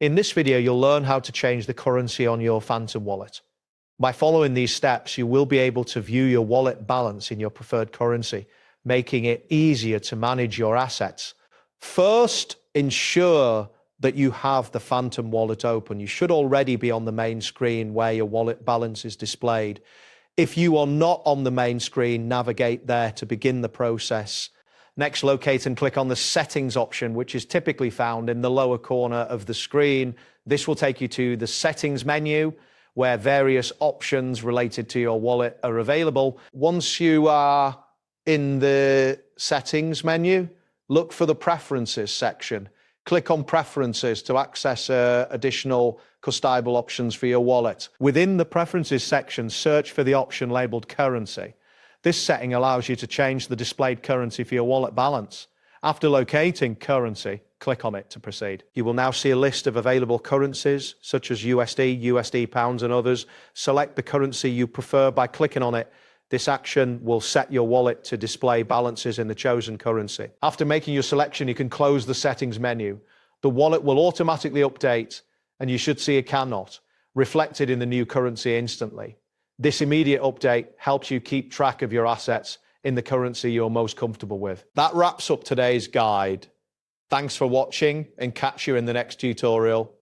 In this video, you'll learn how to change the currency on your Phantom wallet. By following these steps, you will be able to view your wallet balance in your preferred currency, making it easier to manage your assets. First, ensure that you have the Phantom wallet open. You should already be on the main screen where your wallet balance is displayed. If you are not on the main screen, navigate there to begin the process. Next, locate and click on the settings option, which is typically found in the lower corner of the screen. This will take you to the settings menu, where various options related to your wallet are available. Once you are in the settings menu, look for the preferences section. Click on preferences to access additional customizable options for your wallet. Within the preferences section, search for the option labeled currency. This setting allows you to change the displayed currency for your wallet balance. After locating currency, click on it to proceed. You will now see a list of available currencies, such as USD, USD pounds, and others. Select the currency you prefer by clicking on it. This action will set your wallet to display balances in the chosen currency. After making your selection, you can close the settings menu. The wallet will automatically update, and you should see a cannot reflected in the new currency instantly. This immediate update helps you keep track of your assets in the currency you're most comfortable with. That wraps up today's guide. Thanks for watching, and catch you in the next tutorial.